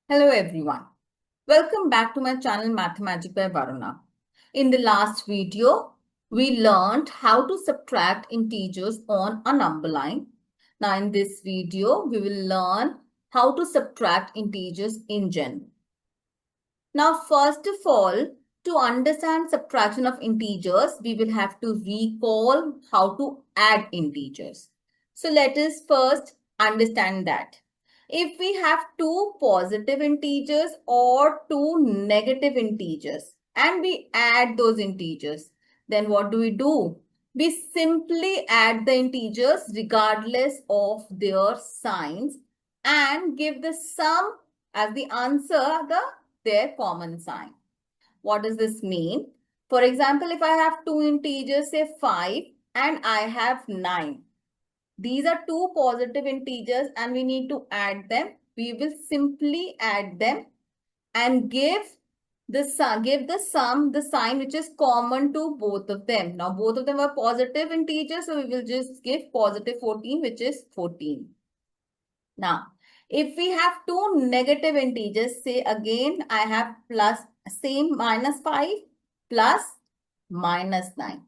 Hello everyone. Welcome back to my channel Mathemagic by Varuna. In the last video, we learned how to subtract integers on a number line. Now in this video, we will learn how to subtract integers in general. Now first of all, to understand subtraction of integers, we will have to recall how to add integers. So let us first understand that. If we have two positive integers or two negative integers and we add those integers, then what do? We simply add the integers regardless of their signs and give the sum as the answer, their common sign. What does this mean? For example, if I have two integers, say 5 and I have 9. These are two positive integers and we need to add them. We will simply add them and give the sum, the sign which is common to both of them. Now both of them are positive integers, so we will just give positive 14, which is 14. Now, if we have two negative integers, say again, I have plus same minus 5 plus minus 9.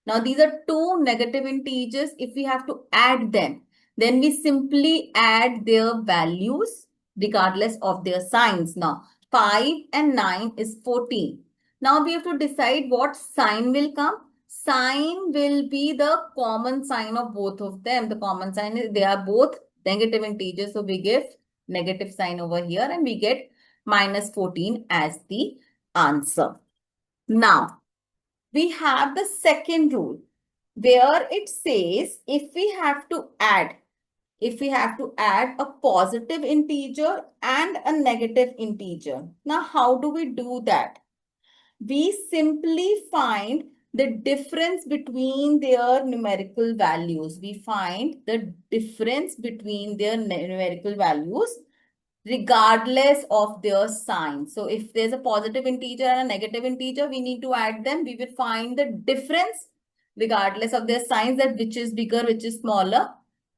Now, these are two negative integers. If we have to add them, then we simply add their values regardless of their signs. Now, 5 and 9 is 14. Now, we have to decide what sign will come. Sign will be the common sign of both of them. The common sign is they are both negative integers. So, we give negative sign over here and we get minus 14 as the answer. Now, we have the second rule where it says if we have to add a positive integer and a negative integer. Now, how do we do that? We simply find the difference between their numerical values. We find the difference between their numerical values regardless of their sign. So if there's a positive integer and a negative integer, we need to add them. We will find the difference regardless of their signs, that which is bigger, which is smaller.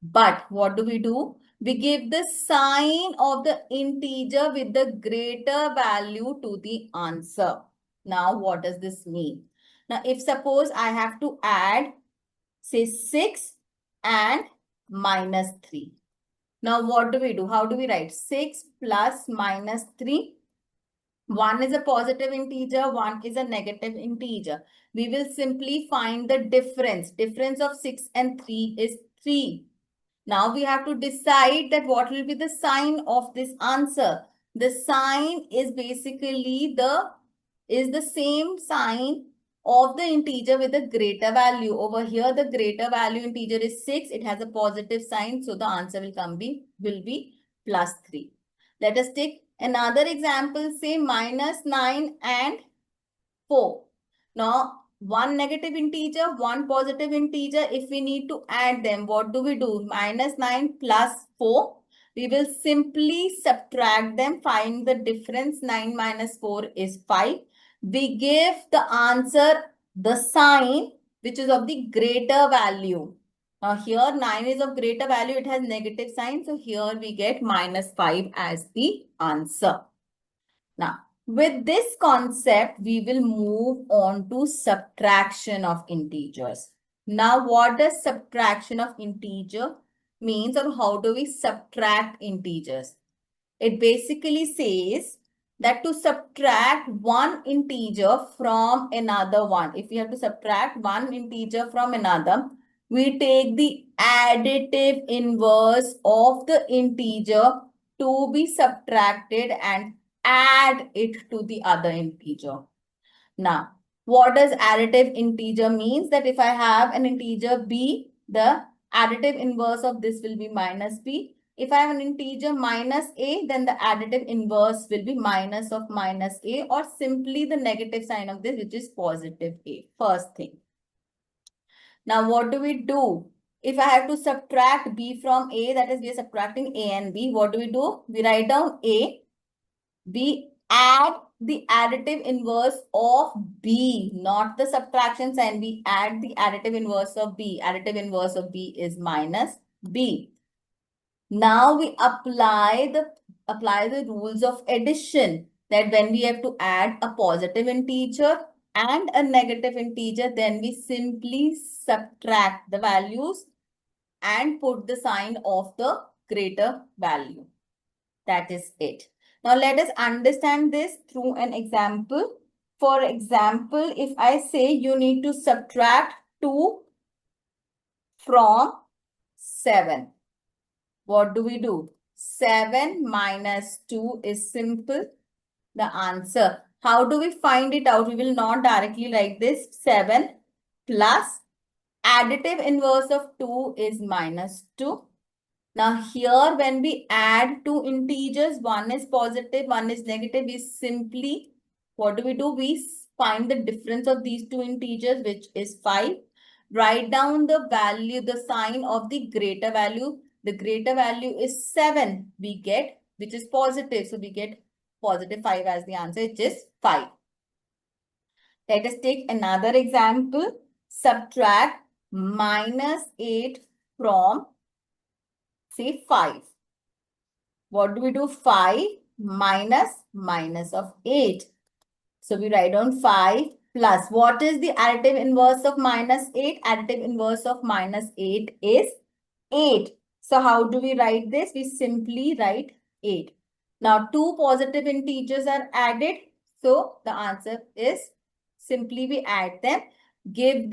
But what do? We give the sign of the integer with the greater value to the answer. Now, what does this mean? Now, if suppose I have to add, say 6 and minus 3. Now, what do? How do we write? 6 plus minus 3. One is a positive integer, one is a negative integer. We will simply find the difference. Difference of 6 and 3 is 3. Now we have to decide that what will be the sign of this answer. The sign is basically the same sign of the integer with a greater value. Over here, the greater value integer is 6. It has a positive sign. So the answer will be plus 3. Let us take another example, say minus 9 and 4. Now, one negative integer, one positive integer. If we need to add them, what do? Minus 9 plus 4. We will simply subtract them, find the difference. 9 minus 4 is 5. We give the answer, the sign, which is of the greater value. Now here 9 is of greater value, it has negative sign. So here we get minus 5 as the answer. Now, with this concept, we will move on to subtraction of integers. Now, what does subtraction of integer means, or how do we subtract integers? It basically says that to subtract one integer from another one, if we have to subtract one integer from another, we take the additive inverse of the integer to be subtracted and add it to the other integer. Now, what does additive integer means? That if I have an integer b, the additive inverse of this will be minus b. If I have an integer minus a, then the additive inverse will be minus of minus a, or simply the negative sign of this, which is positive a. First thing. Now, what do? If I have to subtract b from a, that is we are subtracting a and b, what do? We write down a. We add the additive inverse of b, not the subtraction sign. We add the additive inverse of b. Additive inverse of b is minus b. Now we apply the apply the rules of addition, that when we have to add a positive integer and a negative integer, then we simply subtract the values and put the sign of the greater value. That is it. Now let us understand this through an example. For example, if I say you need to subtract 2 from 7, what do? 7 minus 2 is simple. The answer. How do we find it out? We will not directly write this. 7 plus additive inverse of 2 is minus 2. Now here when we add two integers, one is positive, one is negative, we simply, what do? We find the difference of these two integers, which is 5. Write down the value, the sign of the greater value. The greater value is 7 we get, which is positive. So we get positive 5 as the answer, which is 5. Let us take another example. Subtract minus 8 from, say, 5. What do? 5 minus of 8. So we write down 5 plus. What is the additive inverse of minus 8? Additive inverse of minus 8 is 8. So how do we write this? We simply write 8. Now two positive integers are added. So the answer is simply we add them. Give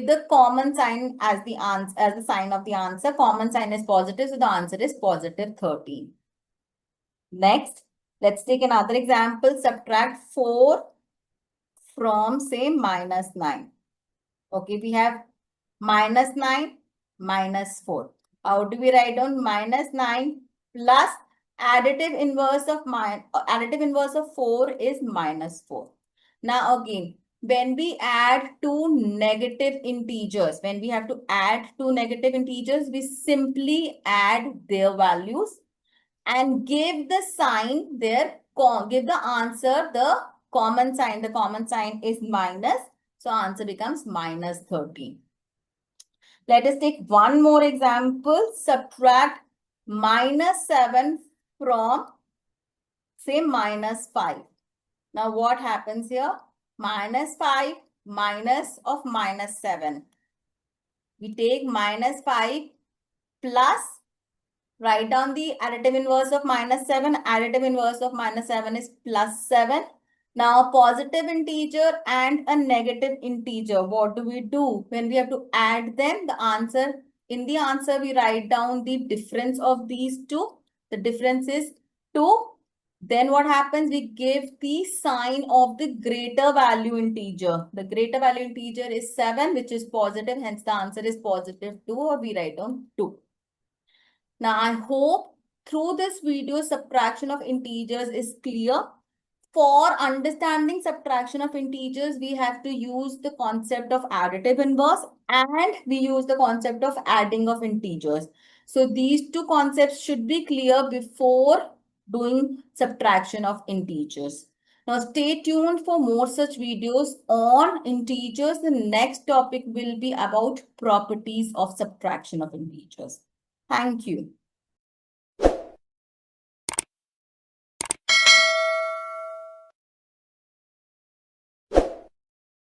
the common sign as the answer, as the sign of the answer. Common sign is positive, so the answer is positive 13. Next, let's take another example. Subtract 4 from, say, minus 9. Okay, we have minus 9 minus 4. How do we write down? Minus 9 plus additive inverse of 4 is minus 4. Now again, when we add two negative integers, when we have to add two negative integers, we simply add their values and give the sign there, give the answer the common sign. The common sign is minus. So answer becomes minus 13. Let us take one more example. Subtract minus 7 from, say, minus 5. Now what happens here? Minus 5 minus of minus 7. We take minus 5 plus, write down the additive inverse of minus 7. Additive inverse of minus 7 is plus 7. Now a positive integer and a negative integer. What do? When we have to add them, the answer, in the answer we write down the difference of these two. The difference is 2. Then what happens? We give the sign of the greater value integer. The greater value integer is 7, which is positive. Hence the answer is positive 2, or we write down 2. Now I hope through this video subtraction of integers is clear. For understanding subtraction of integers, we have to use the concept of additive inverse and we use the concept of adding of integers. So these two concepts should be clear before doing subtraction of integers. Now stay tuned for more such videos on integers. The next topic will be about properties of subtraction of integers. Thank you.